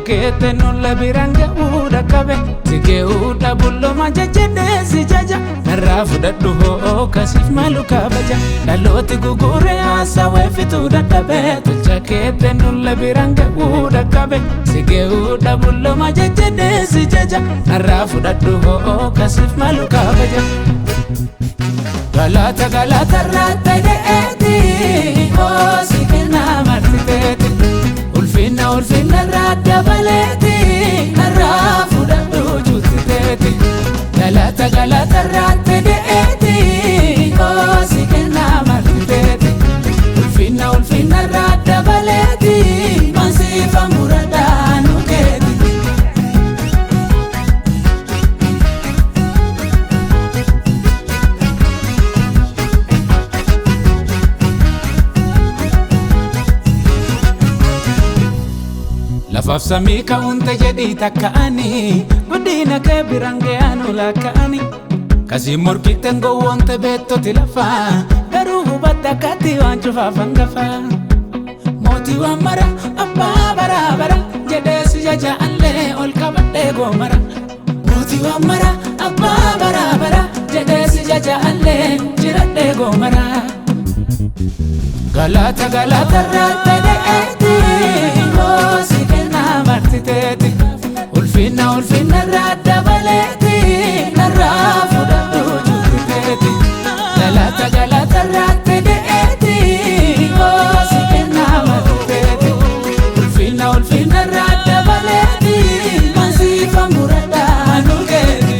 Tulchakete nulla biranga uda kabe Sige uda bullo majajede si jaja Narrafu daddu ho kasif malu kabaja Daloti gugure asa wefitu dadabe Tulchakete nulla biranga uda kabe Sige uda bullo majajede si jaja Narrafu daddu ho kasif malu kabaja Galata galata rata deeti Oh sikena martiteti Ulfina rada baleti Narrafu daddu jutiteti Galata galata rata deeti Oh sikena martiteti Ulfina rada baleti Mansifa murada nuketi Lafaf samii ka'unta jedhii takka'anii Guddina kee birange anu lakka'anii Kasii morkitten gowwoonte beettoti lafaa Garuu hubadda akkatti waan cufaaf hangafaa Mootii waan mara abbaa baraa bara jedhee si jaja'allee ol qabadhee goomara Mootii waan mara abbaa baraa bara jedhee si jaja'allee jiradhee goomara Galata galata rata deeti Oh sikena martiteti Ulfina rada baleti Narrafu daddu jutiteti Galata galata rata deeti Oh sikena martiteti Ulfina rada baleti Mansifa murada nuketi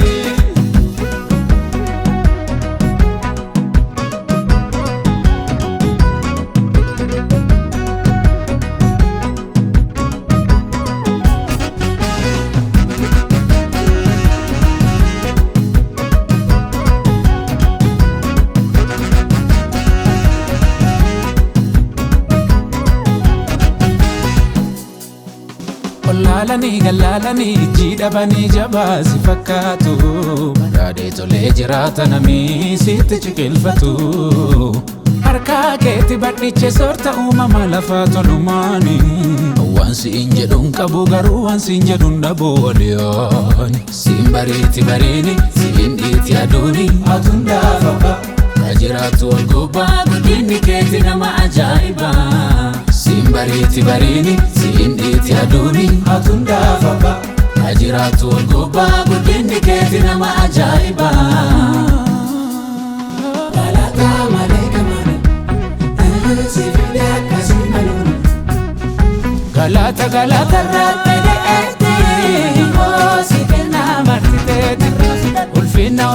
Lalani galalani jidhabanii jabaa si fakkaatu Badhaadhee tolee jiraata namii sitti ciqilfatu Harkaa keetti badhiche soorta uumama lafaa tolumaani Waan siin jedhuun qabu garuu waan siin jedhuun dhabuu waliyooni Siin bariiti bariini siin dhiiti aduuni Atuun daafaba Jiraatu ol gubbaa guddinni keeti nama ajaa'ibaa Siin bariiti bariini siin dhiiti aduuni Atuun daafaba Jiraatu ol gubbaa guddinni keeti nama ajaa'ibaa Galata malee kamana Sifide akkasii maluun Galata galata rata deeti Oh sikena martiteti Ulfina